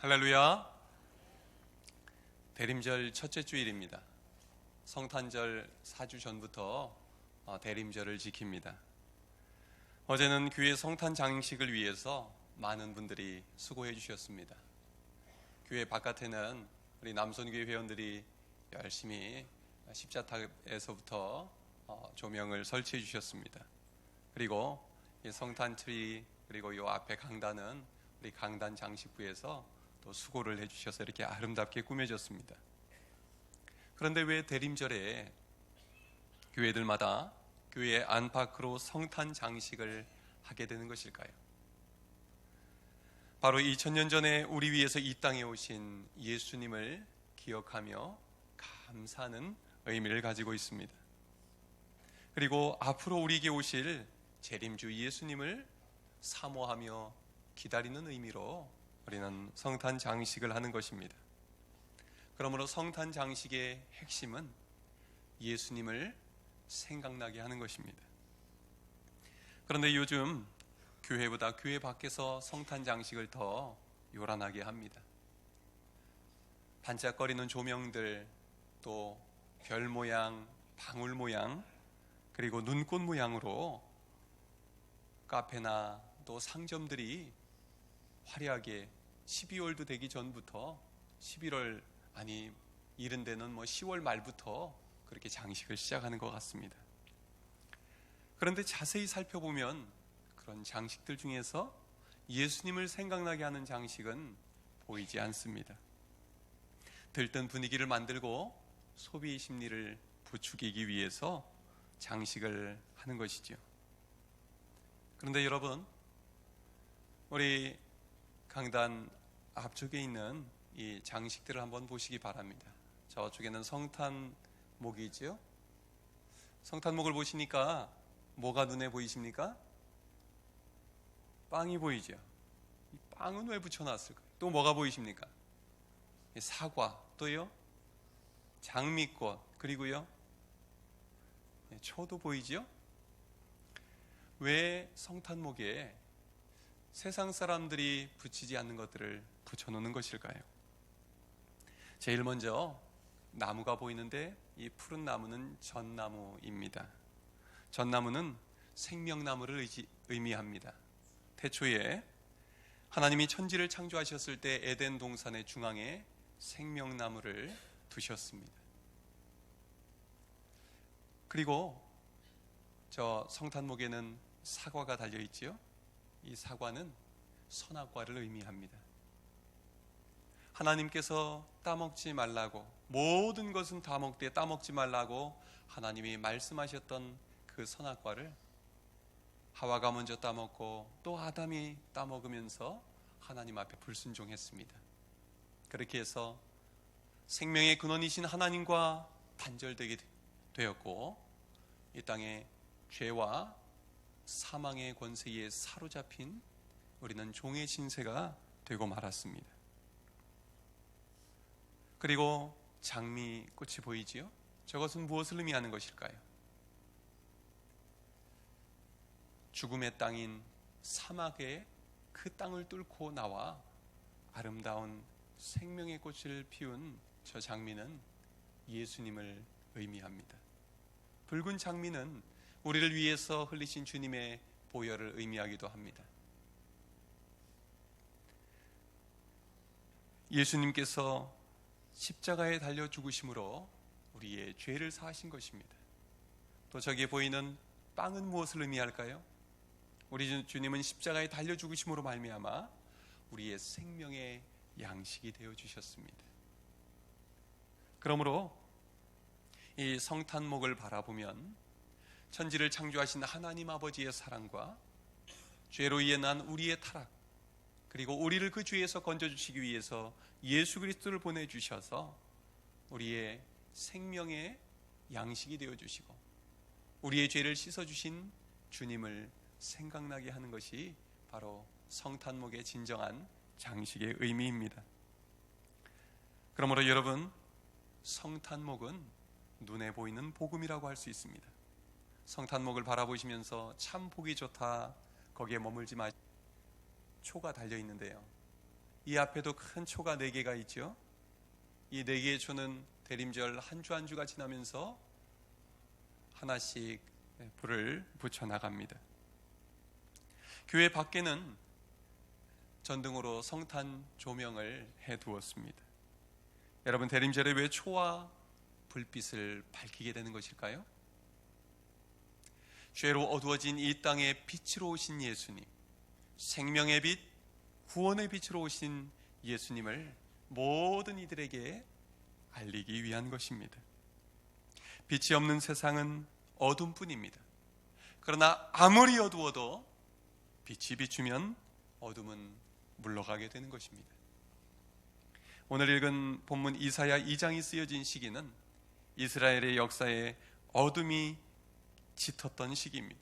할렐루야. 대림절 첫째 주일입니다. 성탄절 4주 전부터 대림절을 지킵니다. 어제는 교회 성탄 장식을 위해서 많은 분들이 수고해 주셨습니다. 교회 바깥에는 우리 남손교회 회원들이 열심히 십자탑에서부터 조명을 설치해 주셨습니다. 그리고 이 성탄 트리, 그리고 이 앞에 강단은 우리 강단 장식부에서 또 수고를 해주셔서 이렇게 아름답게 꾸며졌습니다. 그런데 왜 대림절에 교회들마다 교회 안팎으로 성탄 장식을 하게 되는 것일까요? 바로 2000년 전에 우리 위해서 이 땅에 오신 예수님을 기억하며 감사하는 의미를 가지고 있습니다. 그리고 앞으로 우리에게 오실 재림주 예수님을 사모하며 기다리는 의미로 우리는 성탄 장식을 하는 것입니다. 그러므로 성탄 장식의 핵심은 예수님을 생각나게 하는 것입니다. 그런데 요즘 교회보다 교회 밖에서 성탄 장식을 더 요란하게 합니다. 반짝거리는 조명들, 또 별 모양, 방울 모양, 그리고 눈꽃 모양으로 카페나 또 상점들이 화려하게 12월도 되기 전부터 11월 이른 데는 10월 말부터 그렇게 장식을 시작하는 것 같습니다. 그런데 자세히 살펴보면 그런 장식들 중에서 예수님을 생각나게 하는 장식은 보이지 않습니다. 들뜬 분위기를 만들고 소비 심리를 부추기기 위해서 장식을 하는 것이죠. 그런데 여러분, 우리 강단 앞쪽에 있는 이 장식들을 한번 보시기 바랍니다. 저쪽에는 성탄목이죠. 성탄목을 보시니까 뭐가 눈에 보이십니까? 빵이 보이죠. 이 빵은 왜 붙여놨을까요? 또 뭐가 보이십니까? 사과, 또요 장미꽃, 그리고요 초도 보이죠. 왜 성탄목에 세상 사람들이 붙이지 않는 것들을 붙여놓는 것일까요? 제일 먼저 나무가 보이는데 이 푸른 나무는 전나무입니다. 전나무는 생명나무를 의미합니다. 태초에 하나님이 천지를 창조하셨을 때 에덴 동산의 중앙에 생명나무를 두셨습니다. 그리고 저 성탄목에는 사과가 달려있지요. 이 사과는 선악과를 의미합니다. 하나님께서 따먹지 말라고, 모든 것은 다 먹되 따먹지 말라고 하나님이 말씀하셨던 그 선악과를 하와가 먼저 따먹고 또 아담이 따먹으면서 하나님 앞에 불순종했습니다. 그렇게 해서 생명의 근원이신 하나님과 단절되게 되었고 이 땅에 죄와 사망의 권세에 사로잡힌 우리는 종의 신세가 되고 말았습니다. 그리고 장미꽃이 보이지요? 저것은 무엇을 의미하는 것일까요? 죽음의 땅인 사막에 그 땅을 뚫고 나와 아름다운 생명의 꽃을 피운 저 장미는 예수님을 의미합니다. 붉은 장미는 우리를 위해서 흘리신 주님의 보혈을 의미하기도 합니다. 예수님께서 십자가에 달려 죽으심으로 우리의 죄를 사하신 것입니다. 또 저기에 보이는 빵은 무엇을 의미할까요? 우리 주님은 십자가에 달려 죽으심으로 말미암아 우리의 생명의 양식이 되어 주셨습니다. 그러므로 이 성탄목을 바라보면 천지를 창조하신 하나님 아버지의 사랑과 죄로 인해 난 우리의 타락, 그리고 우리를 그 죄에서 건져주시기 위해서 예수 그리스도를 보내주셔서 우리의 생명의 양식이 되어주시고 우리의 죄를 씻어주신 주님을 생각나게 하는 것이 바로 성탄목의 진정한 장식의 의미입니다. 그러므로 여러분, 성탄목은 눈에 보이는 복음이라고 할 수 있습니다. 성탄목을 바라보시면서 참 보기 좋다, 거기에 머물지 마시고 초가 달려 있는데요, 이 앞에도 큰 초가 4개가 있죠. 이 4개의 초는 대림절 한 주 한 주가 지나면서 하나씩 불을 붙여 나갑니다. 교회 밖에는 전등으로 성탄 조명을 해 두었습니다. 여러분, 대림절에 왜 초와 불빛을 밝히게 되는 것일까요? 죄로 어두워진 이 땅에 빛으로 오신 예수님, 생명의 빛, 구원의 빛으로 오신 예수님을 모든 이들에게 알리기 위한 것입니다. 빛이 없는 세상은 어둠뿐입니다. 그러나 아무리 어두워도 빛이 비추면 어둠은 물러가게 되는 것입니다. 오늘 읽은 본문 이사야 2장이 쓰여진 시기는 이스라엘의 역사에 어둠이 짙었던 시기입니다.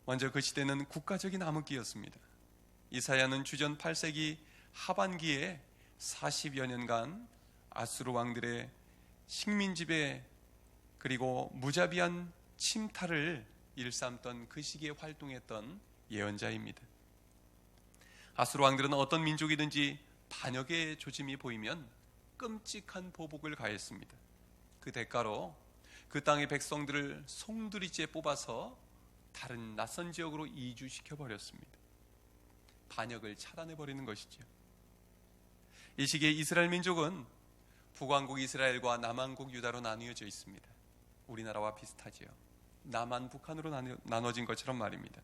먼저 그 시대는 국가적인 암흑기였습니다. 이사야는 주전 8세기 하반기에 40여 년간 아수르 왕들의 식민지배 그리고 무자비한 침탈을 일삼던 그 시기에 활동했던 예언자입니다. 아수르 왕들은 어떤 민족이든지 반역의 조짐이 보이면 끔찍한 보복을 가했습니다. 그 대가로 그 땅의 백성들을 송두리째 뽑아서 다른 낯선 지역으로 이주시켜 버렸습니다. 반역을 차단해 버리는 것이죠. 이 시기에 이스라엘 민족은 북왕국 이스라엘과 남왕국 유다로 나뉘어져 있습니다. 우리나라와 비슷하지요. 남한 북한으로 나눠진 것처럼 말입니다.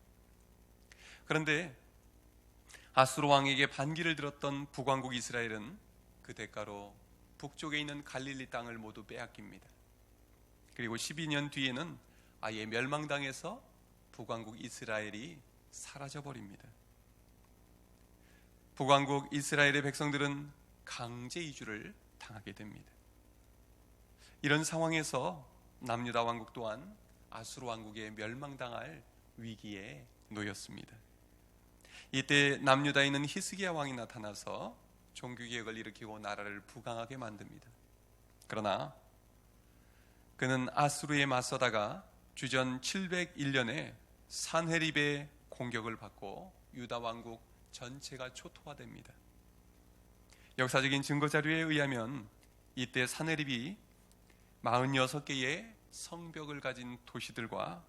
그런데 아수르 왕에게 반기를 들었던 북왕국 이스라엘은 그 대가로 북쪽에 있는 갈릴리 땅을 모두 빼앗깁니다. 그리고 12년 뒤에는 아예 멸망당해서 북왕국 이스라엘이 사라져버립니다. 북왕국 이스라엘의 백성들은 강제 이주를 당하게 됩니다. 이런 상황에서 남유다 왕국 또한 아수르 왕국에 멸망당할 위기에 놓였습니다. 이때 남유다에 있는 히스기야 왕이 나타나서 종교개혁을 일으키고 나라를 부강하게 만듭니다. 그러나 그는 아수르에 맞서다가 주전 701년에 산헤립의 공격을 받고 유다 왕국 전체가 초토화됩니다. 역사적인 증거자료에 의하면 이때 산헤립이 46개의 성벽을 가진 도시들과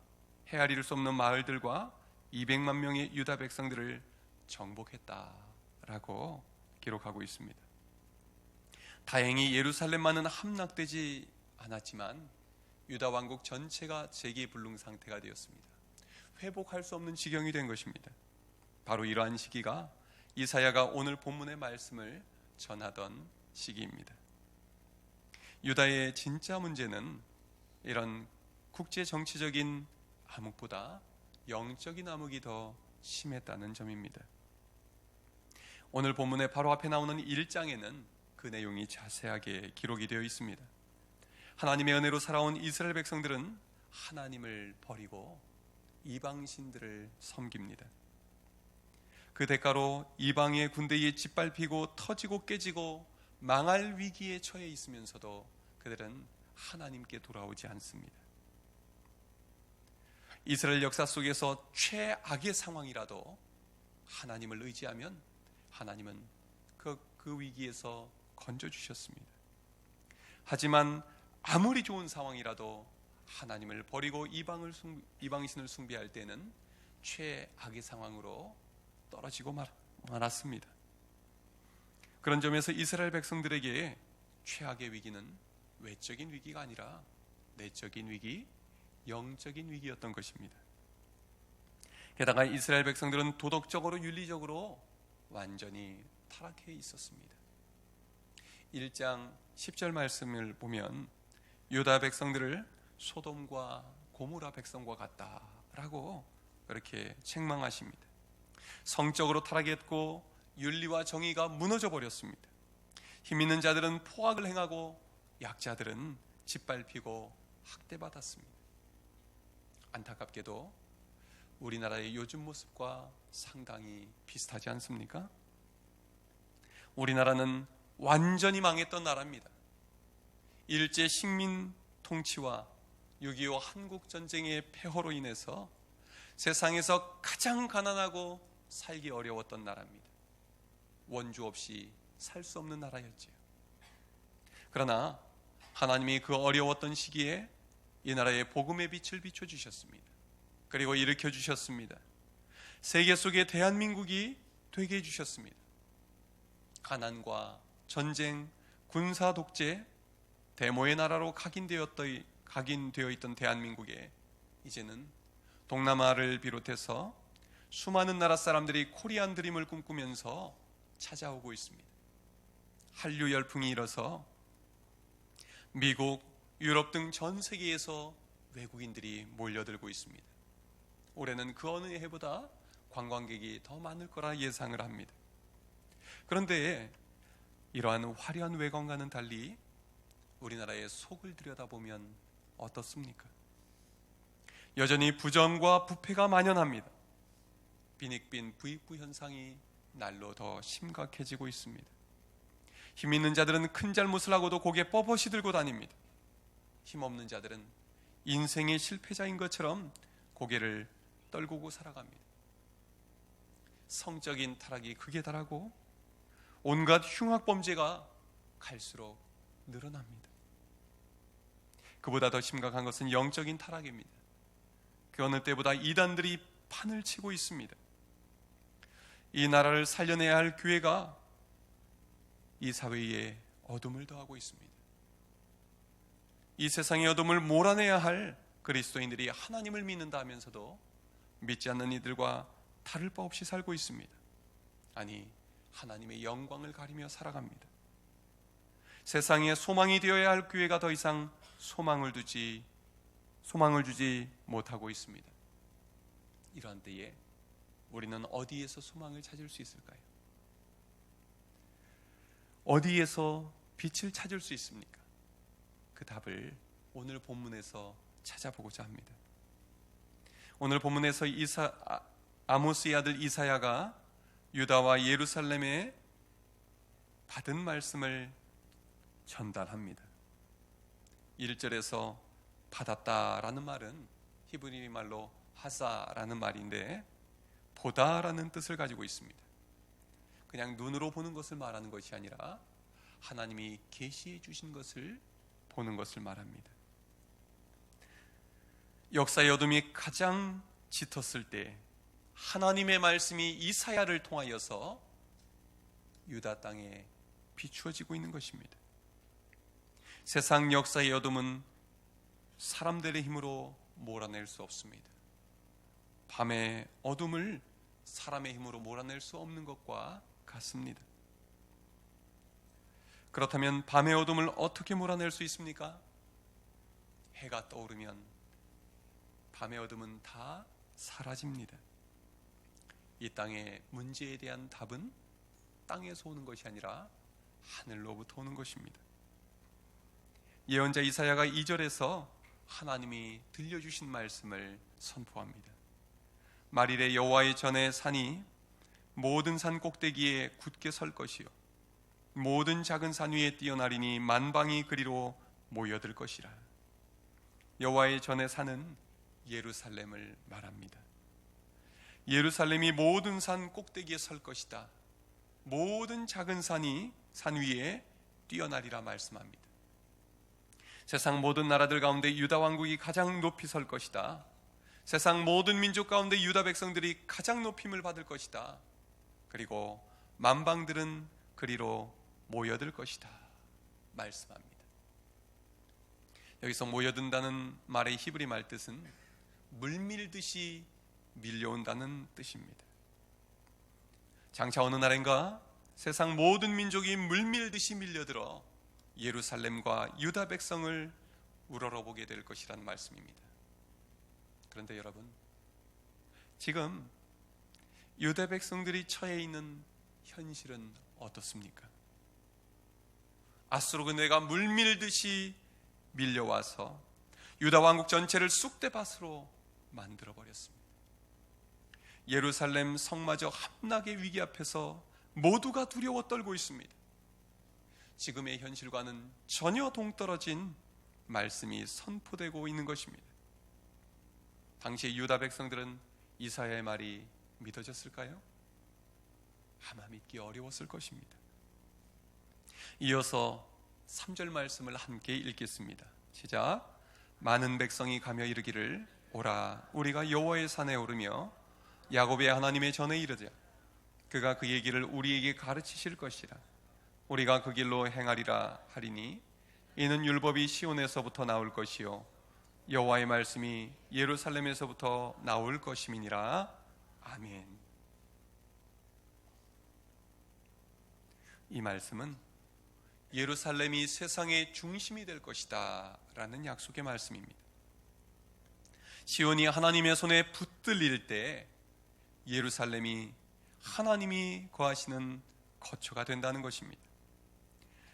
헤아릴 수 없는 마을들과 200만 명의 유다 백성들을 정복했다라고 기록하고 있습니다. 다행히 예루살렘만은 함락되지 않았지만 유다 왕국 전체가 재기불능 상태가 되었습니다. 회복할 수 없는 지경이 된 것입니다. 바로 이러한 시기가 이사야가 오늘 본문의 말씀을 전하던 시기입니다. 유다의 진짜 문제는 이런 국제 정치적인 암흑보다 영적인 암흑이 더 심했다는 점입니다. 오늘 본문의 바로 앞에 나오는 1장에는 그 내용이 자세하게 기록이 되어 있습니다. 하나님의 은혜로 살아온 이스라엘 백성들은 하나님을 버리고 이방신들을 섬깁니다. 그 대가로 이방의 군대에 짓밟히고 터지고 깨지고 망할 위기에 처해 있으면서도 그들은 하나님께 돌아오지 않습니다. 이스라엘 역사 속에서 최악의 상황이라도 하나님을 의지하면 하나님은 그 위기에서 건져주셨습니다. 하지만 아무리 좋은 상황이라도 하나님을 버리고 이방신을 숭배할 때는 최악의 상황으로 떨어지고 말았습니다. 그런 점에서 이스라엘 백성들에게 최악의 위기는 외적인 위기가 아니라 내적인 위기, 영적인 위기였던 것입니다. 게다가 이스라엘 백성들은 도덕적으로 윤리적으로 완전히 타락해 있었습니다. 1장 10절 말씀을 보면 유다 백성들을 소돔과 고모라 백성과 같다라고 그렇게 책망하십니다. 성적으로 타락했고 윤리와 정의가 무너져 버렸습니다. 힘 있는 자들은 포악을 행하고 약자들은 짓밟히고 학대받았습니다. 안타깝게도 우리나라의 요즘 모습과 상당히 비슷하지 않습니까? 우리나라는 완전히 망했던 나라입니다. 일제 식민 통치와 6.25 한국전쟁의 폐허로 인해서 세상에서 가장 가난하고 살기 어려웠던 나라입니다. 원주 없이 살 수 없는 나라였지요. 그러나 하나님이 그 어려웠던 시기에 이 나라에 복음의 빛을 비춰주셨습니다. 그리고 일으켜 주셨습니다. 세계 속에 대한민국이 되게 해주셨습니다. 가난과 전쟁, 군사 독재, 데모의 나라로 각인되어 있던 대한민국에 이제는 동남아를 비롯해서 수많은 나라 사람들이 코리안 드림을 꿈꾸면서 찾아오고 있습니다. 한류 열풍이 일어서 미국, 유럽 등 전 세계에서 외국인들이 몰려들고 있습니다. 올해는 그 어느 해보다 관광객이 더 많을 거라 예상을 합니다. 그런데 이러한 화려한 외관과는 달리 우리나라의 속을 들여다보면 어떻습니까? 여전히 부정과 부패가 만연합니다. 빈익빈 부익부 현상이 날로 더 심각해지고 있습니다. 힘 있는 자들은 큰 잘못을 하고도 고개 뻣뻣이 들고 다닙니다. 힘없는 자들은 인생의 실패자인 것처럼 고개를 떨구고 살아갑니다. 성적인 타락이 극에 달하고 온갖 흉악범죄가 갈수록 늘어납니다. 그보다 더 심각한 것은 영적인 타락입니다. 그 어느 때보다 이단들이 판을 치고 있습니다. 이 나라를 살려내야 할 교회가 이 사회에 어둠을 더하고 있습니다. 이 세상의 어둠을 몰아내야 할 그리스도인들이 하나님을 믿는다 하면서도 믿지 않는 이들과 다를 바 없이 살고 있습니다. 아니, 하나님의 영광을 가리며 살아갑니다. 세상에 소망이 되어야 할 교회가 더 이상 소망을 주지 못하고 있습니다. 이러한 때에 우리는 어디에서 소망을 찾을 수 있을까요? 어디에서 빛을 찾을 수 있습니까? 그 답을 오늘 본문에서 찾아보고자 합니다. 오늘 본문에서 아모스의 아들 이사야가 유다와 예루살렘에 받은 말씀을 전달합니다. 1절에서 받았다라는 말은 히브리 말로 하사라는 말인데 보다라는 뜻을 가지고 있습니다. 그냥 눈으로 보는 것을 말하는 것이 아니라 하나님이 계시해 주신 것을 보는 것을 말합니다. 역사의 어둠이 가장 짙었을 때 하나님의 말씀이 이사야를 통하여서 유다 땅에 비추어지고 있는 것입니다. 세상 역사의 어둠은 사람들의 힘으로 몰아낼 수 없습니다. 밤의 어둠을 사람의 힘으로 몰아낼 수 없는 것과 같습니다. 그렇다면 밤의 어둠을 어떻게 몰아낼 수 있습니까? 해가 떠오르면 밤의 어둠은 다 사라집니다. 이 땅의 문제에 대한 답은 땅에서 오는 것이 아니라 하늘로부터 오는 것입니다. 예언자 이사야가 2절에서 하나님이 들려주신 말씀을 선포합니다. 말일에 여호와의 전에 산이 모든 산 꼭대기에 굳게 설 것이요 모든 작은 산 위에 뛰어나리니 만방이 그리로 모여들 것이라. 여호와의 전에 산은 예루살렘을 말합니다. 예루살렘이 모든 산 꼭대기에 설 것이다. 모든 작은 산이 산 위에 뛰어나리라 말씀합니다. 세상 모든 나라들 가운데 유다 왕국이 가장 높이 설 것이다. 세상 모든 민족 가운데 유다 백성들이 가장 높임을 받을 것이다. 그리고 만방들은 그리로 모여들 것이다 말씀합니다. 여기서 모여든다는 말의 히브리 말 뜻은 물밀듯이 밀려온다는 뜻입니다. 장차 어느 날인가 세상 모든 민족이 물밀듯이 밀려들어 예루살렘과 유다 백성을 우러러보게 될 것이라는 말씀입니다. 그런데 여러분, 지금 유다 백성들이 처해 있는 현실은 어떻습니까? 아수르 군대가 물밀듯이 밀려와서 유다 왕국 전체를 쑥대밭으로 만들어버렸습니다. 예루살렘 성마저 함락의 위기 앞에서 모두가 두려워 떨고 있습니다. 지금의 현실과는 전혀 동떨어진 말씀이 선포되고 있는 것입니다. 당시 유다 백성들은 이사야의 말이 믿어졌을까요? 아마 믿기 어려웠을 것입니다. 이어서 3절 말씀을 함께 읽겠습니다. 시작. 많은 백성이 가며 이르기를 오라 우리가 여호와의 산에 오르며 야곱의 하나님의 전에 이르자 그가 그 얘기를 우리에게 가르치실 것이라 우리가 그 길로 행하리라 하리니 이는 율법이 시온에서부터 나올 것이요 여호와의 말씀이 예루살렘에서부터 나올 것임이니라. 아멘. 이 말씀은 예루살렘이 세상의 중심이 될 것이다 라는 약속의 말씀입니다. 시온이 하나님의 손에 붙들릴 때 예루살렘이 하나님이 거하시는 거처가 된다는 것입니다.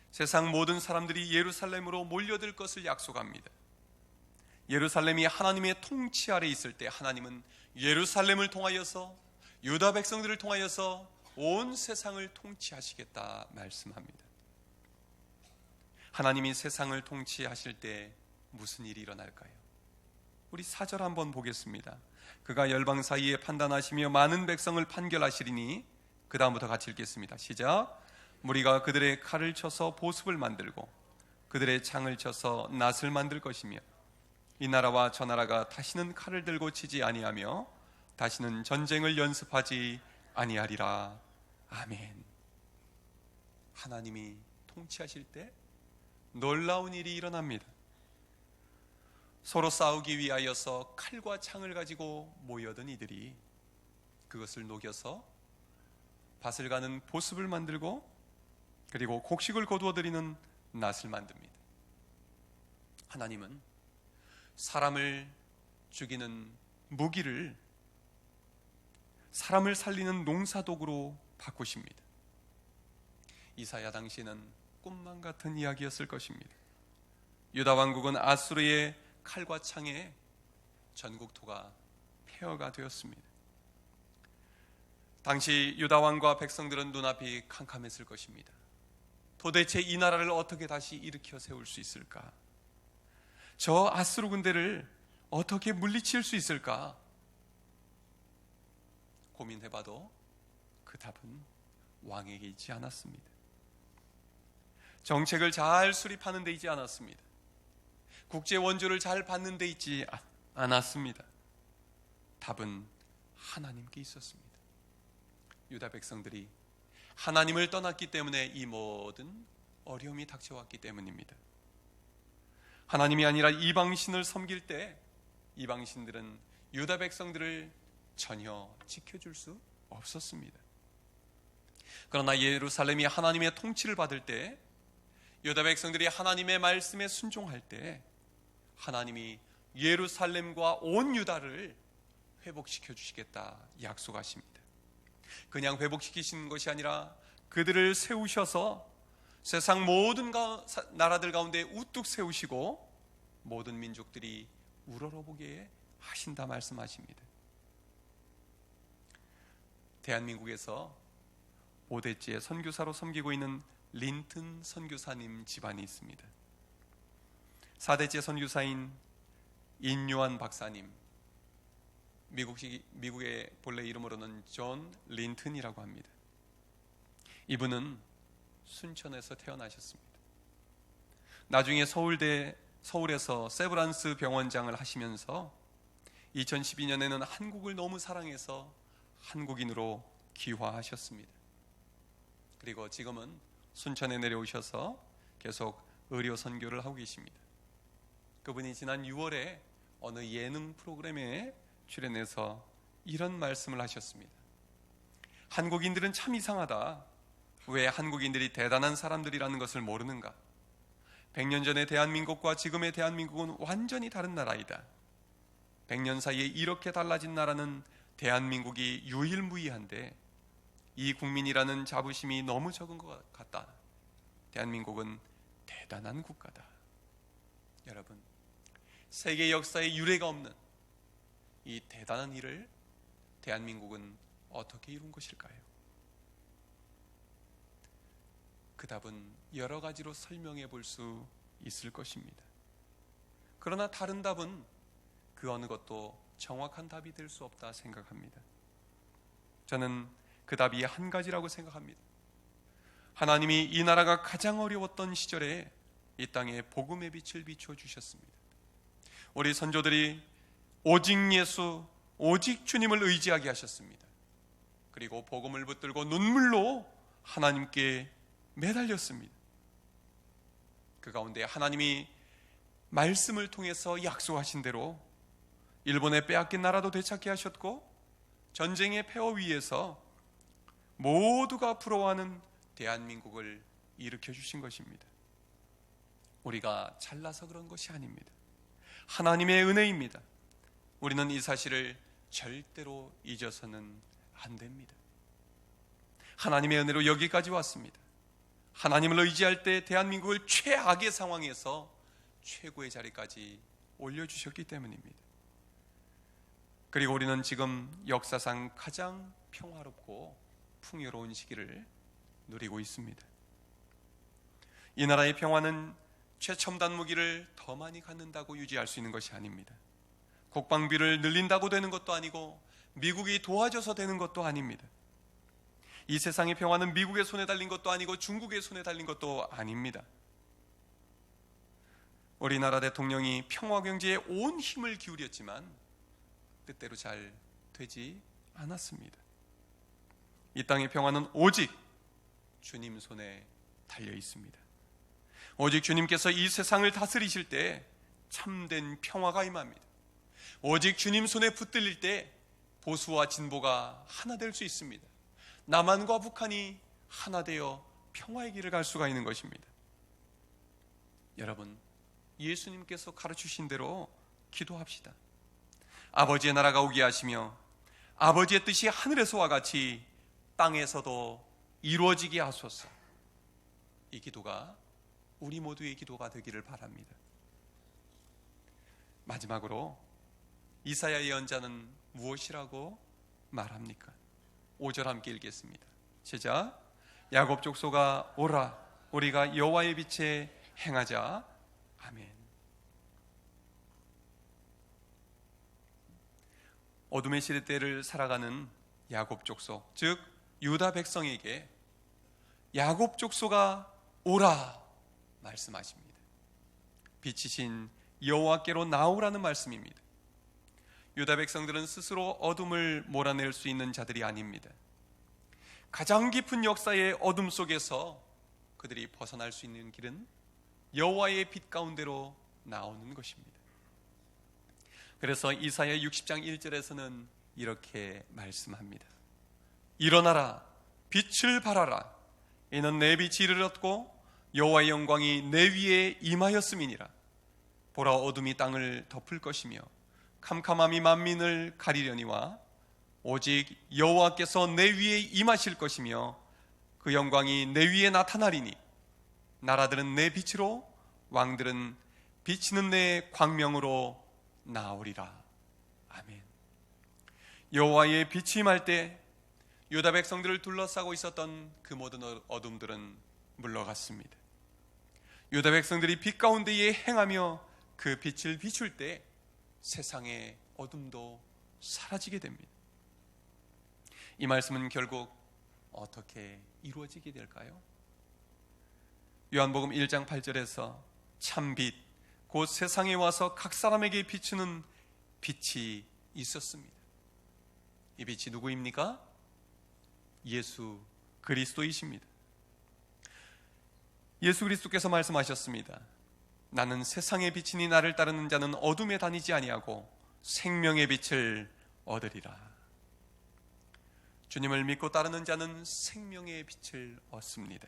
세상 모든 사람들이 예루살렘으로 몰려들 것을 약속합니다. 예루살렘이 하나님의 통치 아래 있을 때 하나님은 예루살렘을 통하여서 유다 백성들을 통하여서 온 세상을 통치하시겠다 말씀합니다. 하나님이 세상을 통치하실 때 무슨 일이 일어날까요? 우리 4절 한번 보겠습니다. 그가 열방 사이에 판단하시며 많은 백성을 판결하시리니, 그 다음부터 같이 읽겠습니다. 시작. 무리가 그들의 칼을 쳐서 보습을 만들고 그들의 창을 쳐서 낫을 만들 것이며 이 나라와 저 나라가 다시는 칼을 들고 치지 아니하며 다시는 전쟁을 연습하지 아니하리라. 아멘. 하나님이 통치하실 때 놀라운 일이 일어납니다. 서로 싸우기 위하여서 칼과 창을 가지고 모여든 이들이 그것을 녹여서 밭을 가는 보습을 만들고 그리고 곡식을 거두어들이는 낫을 만듭니다. 하나님은 사람을 죽이는 무기를 사람을 살리는 농사도구로 바꾸십니다. 이사야 당시에는 꿈만 같은 이야기였을 것입니다. 유다 왕국은 아수르의 칼과 창에 전국토가 폐허가 되었습니다. 당시 유다 왕과 백성들은 눈앞이 캄캄했을 것입니다. 도대체 이 나라를 어떻게 다시 일으켜 세울 수 있을까? 저 아수르 군대를 어떻게 물리칠 수 있을까? 고민해봐도 그 답은 왕에게 있지 않았습니다. 정책을 잘 수립하는 데 있지 않았습니다. 국제 원조를 잘 받는 데 있지 않았습니다. 답은 하나님께 있었습니다. 유다 백성들이 하나님을 떠났기 때문에 이 모든 어려움이 닥쳐왔기 때문입니다. 하나님이 아니라 이방신을 섬길 때 이방신들은 유다 백성들을 전혀 지켜줄 수 없었습니다. 그러나 예루살렘이 하나님의 통치를 받을 때, 유다 백성들이 하나님의 말씀에 순종할 때 하나님이 예루살렘과 온 유다를 회복시켜 주시겠다 약속하십니다. 그냥 회복시키시는 것이 아니라 그들을 세우셔서 세상 모든 나라들 가운데 우뚝 세우시고 모든 민족들이 우러러보게 하신다 말씀하십니다. 대한민국에서 5대째 선교사로 섬기고 있는 린튼 선교사님 집안이 있습니다. 4대째 선교사인 인요한 박사님, 미국의 본래 이름으로는 존 린튼이라고 합니다. 이분은 순천에서 태어나셨습니다. 나중에 서울에서 세브란스 병원장을 하시면서 2012년에는 한국을 너무 사랑해서 한국인으로 귀화하셨습니다. 그리고 지금은 순천에 내려오셔서 계속 의료 선교를 하고 계십니다. 그분이 지난 6월에 어느 예능 프로그램에 출연해서 이런 말씀을 하셨습니다. 한국인들은 참 이상하다. 왜 한국인들이 대단한 사람들이라는 것을 모르는가? 100년 전의 대한민국과 지금의 대한민국은 완전히 다른 나라이다. 100년 사이에 이렇게 달라진 나라는 대한민국이 유일무이한데 이 국민이라는 자부심이 너무 적은 것 같다. 대한민국은 대단한 국가다. 여러분, 세계 역사에 유례가 없는 이 대단한 일을 대한민국은 어떻게 이룬 것일까요? 그 답은 여러 가지로 설명해 볼 수 있을 것입니다. 그러나 다른 답은 그 어느 것도 정확한 답이 될 수 없다 생각합니다. 저는 그 답이 한 가지라고 생각합니다. 하나님이 이 나라가 가장 어려웠던 시절에 이 땅에 복음의 빛을 비추어 주셨습니다. 우리 선조들이 오직 예수, 오직 주님을 의지하게 하셨습니다. 그리고 복음을 붙들고 눈물로 하나님께 매달렸습니다. 그 가운데 하나님이 말씀을 통해서 약속하신 대로 일본의 빼앗긴 나라도 되찾게 하셨고, 전쟁의 폐허 위에서 모두가 부러워하는 대한민국을 일으켜 주신 것입니다. 우리가 잘나서 그런 것이 아닙니다. 하나님의 은혜입니다. 우리는 이 사실을 절대로 잊어서는 안 됩니다. 하나님의 은혜로 여기까지 왔습니다. 하나님을 의지할 때 대한민국을 최악의 상황에서 최고의 자리까지 올려주셨기 때문입니다. 그리고 우리는 지금 역사상 가장 평화롭고 풍요로운 시기를 누리고 있습니다. 이 나라의 평화는 최첨단 무기를 더 많이 갖는다고 유지할 수 있는 것이 아닙니다. 국방비를 늘린다고 되는 것도 아니고 미국이 도와줘서 되는 것도 아닙니다. 이 세상의 평화는 미국의 손에 달린 것도 아니고 중국의 손에 달린 것도 아닙니다. 우리나라 대통령이 평화 경제에 온 힘을 기울였지만 뜻대로 잘 되지 않았습니다. 이 땅의 평화는 오직 주님 손에 달려 있습니다. 오직 주님께서 이 세상을 다스리실 때 참된 평화가 임합니다. 오직 주님 손에 붙들릴 때 보수와 진보가 하나 될 수 있습니다. 남한과 북한이 하나 되어 평화의 길을 갈 수가 있는 것입니다. 여러분, 예수님께서 가르치신 대로 기도합시다. 아버지의 나라가 오게 하시며 아버지의 뜻이 하늘에서와 같이 땅에서도 이루어지게 하소서. 이 기도가 우리 모두의 기도가 되기를 바랍니다. 마지막으로 이사야 예언자는 무엇이라고 말합니까? 5절 함께 읽겠습니다. 시작. 야곱 족속아 오라, 우리가 여호와의 빛에 행하자. 아멘. 어둠의 시대를 살아가는 야곱 족속, 즉 유다 백성에게 야곱 족속아 오라 말씀하십니다. 빛이신 여호와께로 나오라는 말씀입니다. 유다 백성들은 스스로 어둠을 몰아낼 수 있는 자들이 아닙니다. 가장 깊은 역사의 어둠 속에서 그들이 벗어날 수 있는 길은 여호와의 빛 가운데로 나오는 것입니다. 그래서 이사야 60장 1절에서는 이렇게 말씀합니다. 일어나라, 빛을 발하라. 이는 내 빛이 이르렀고 여호와의 영광이 내 위에 임하였음이니라. 보라, 어둠이 땅을 덮을 것이며 캄캄함이 만민을 가리려니와 오직 여호와께서 내 위에 임하실 것이며 그 영광이 내 위에 나타나리니 나라들은 내 빛으로 왕들은 비치는 내 광명으로 나오리라. 아멘. 여호와의 빛이 임할 때 유다 백성들을 둘러싸고 있었던 그 모든 어둠들은 물러갔습니다. 유다 백성들이 빛 가운데에 행하며 그 빛을 비출 때 세상의 어둠도 사라지게 됩니다. 이 말씀은 결국 어떻게 이루어지게 될까요? 요한복음 1장 8절에서 참 빛, 곧 세상에 와서 각 사람에게 비추는 빛이 있었습니다. 이 빛이 누구입니까? 예수 그리스도이십니다. 예수 그리스도께서 말씀하셨습니다. 나는 세상의 빛이니 나를 따르는 자는 어둠에 다니지 아니하고 생명의 빛을 얻으리라. 주님을 믿고 따르는 자는 생명의 빛을 얻습니다.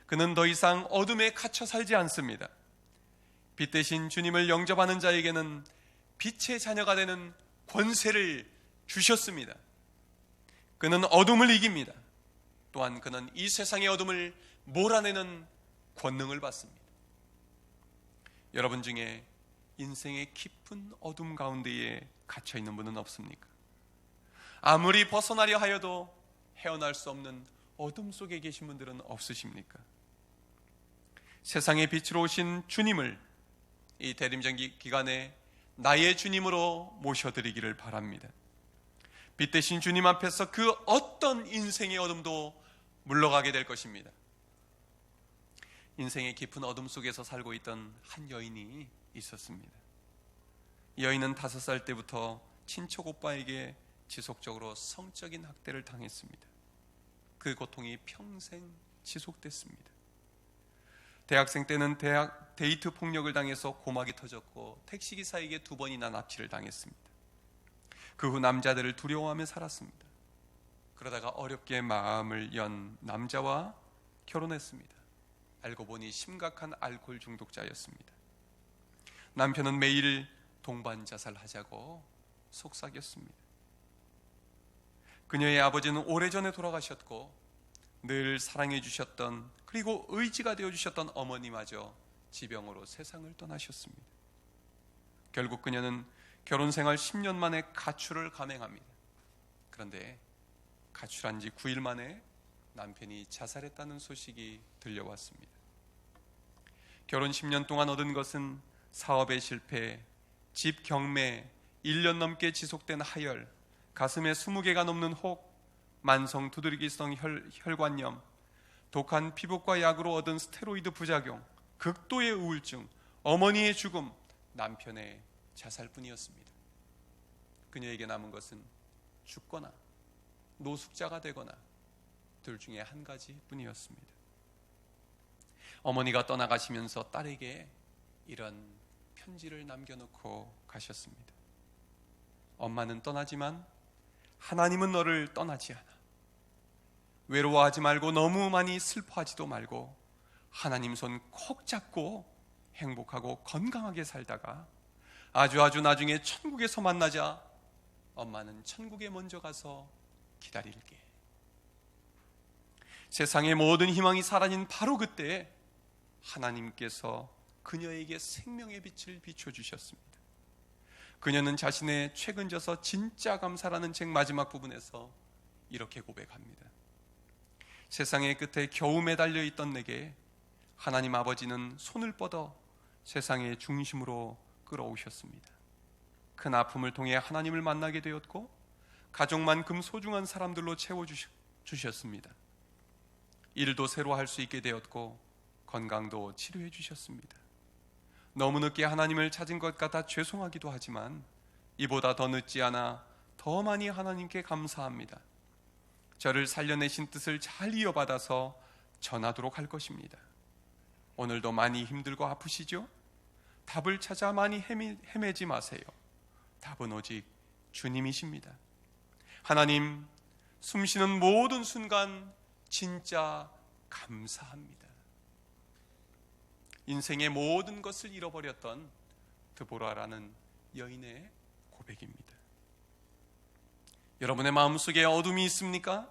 그는 더 이상 어둠에 갇혀 살지 않습니다. 빛 대신 주님을 영접하는 자에게는 빛의 자녀가 되는 권세를 주셨습니다. 그는 어둠을 이깁니다. 또한 그는 이 세상의 어둠을 몰아내는 권능을 받습니다. 여러분 중에 인생의 깊은 어둠 가운데에 갇혀 있는 분은 없습니까? 아무리 벗어나려 하여도 헤어날 수 없는 어둠 속에 계신 분들은 없으십니까? 세상의 빛으로 오신 주님을 이 대림전 기간에 나의 주님으로 모셔드리기를 바랍니다. 빛 대신 주님 앞에서 그 어떤 인생의 어둠도 물러가게 될 것입니다. 인생의 깊은 어둠 속에서 살고 있던 한 여인이 있었습니다. 이 여인은 5살 때부터 친척 오빠에게 지속적으로 성적인 학대를 당했습니다. 그 고통이 평생 지속됐습니다. 대학생 때는 데이트 폭력을 당해서 고막이 터졌고 택시기사에게 2번이나 납치를 당했습니다. 그 후 남자들을 두려워하며 살았습니다. 그러다가 어렵게 마음을 연 남자와 결혼했습니다. 알고 보니 심각한 알코올 중독자였습니다. 남편은 매일 동반 자살하자고 속삭였습니다. 그녀의 아버지는 오래전에 돌아가셨고 늘 사랑해 주셨던, 그리고 의지가 되어 주셨던 어머니마저 지병으로 세상을 떠나셨습니다. 결국 그녀는 결혼 생활 10년 만에 가출을 감행합니다. 그런데 가출한 지 9일 만에 남편이 자살했다는 소식이 들려왔습니다. 결혼 10년 동안 얻은 것은 사업의 실패, 집 경매, 1년 넘게 지속된 하열, 가슴에 20개가 넘는 혹, 만성 두드러기성 혈관염, 독한 피부과 약으로 얻은 스테로이드 부작용, 극도의 우울증, 어머니의 죽음, 남편의 자살뿐이었습니다. 그녀에게 남은 것은 죽거나 노숙자가 되거나 둘 중에 한 가지뿐이었습니다. 어머니가 떠나가시면서 딸에게 이런 편지를 남겨놓고 가셨습니다. 엄마는 떠나지만 하나님은 너를 떠나지 않아. 외로워하지 말고 너무 많이 슬퍼하지도 말고 하나님 손 콕 잡고 행복하고 건강하게 살다가 아주 나중에 천국에서 만나자. 엄마는 천국에 먼저 가서 기다릴게. 세상의 모든 희망이 사라진 바로 그때 하나님께서 그녀에게 생명의 빛을 비춰주셨습니다. 그녀는 자신의 최근 저서 진짜 감사라는 책 마지막 부분에서 이렇게 고백합니다. 세상의 끝에 겨우 매달려 있던 내게 하나님 아버지는 손을 뻗어 세상의 중심으로 끌어오셨습니다. 큰 아픔을 통해 하나님을 만나게 되었고 가족만큼 소중한 사람들로 채워주셨습니다. 일도 새로 할 수 있게 되었고 건강도 치료해 주셨습니다. 너무 늦게 하나님을 찾은 것 같아 죄송하기도 하지만 이보다 더 늦지 않아 더 많이 하나님께 감사합니다. 저를 살려내신 뜻을 잘 이어받아서 전하도록 할 것입니다. 오늘도 많이 힘들고 아프시죠? 답을 찾아 많이 헤매지 마세요. 답은 오직 주님이십니다. 하나님, 숨쉬는 모든 순간 진짜 감사합니다. 인생의 모든 것을 잃어버렸던 드보라라는 여인의 고백입니다. 여러분의 마음속에 어둠이 있습니까?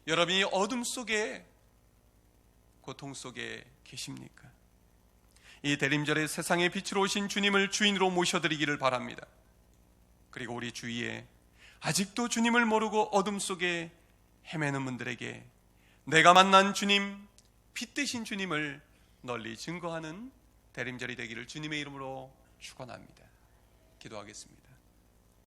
여러분이 어둠 속에, 고통 속에 계십니까? 이 대림절에 세상의 빛으로 오신 주님을 주인으로 모셔드리기를 바랍니다. 그리고 우리 주위에 아직도 주님을 모르고 어둠 속에 헤매는 분들에게 내가 만난 주님, 빛 되신 주님을 널리 증거하는 대림절이 되기를 주님의 이름으로 축원합니다. 기도하겠습니다.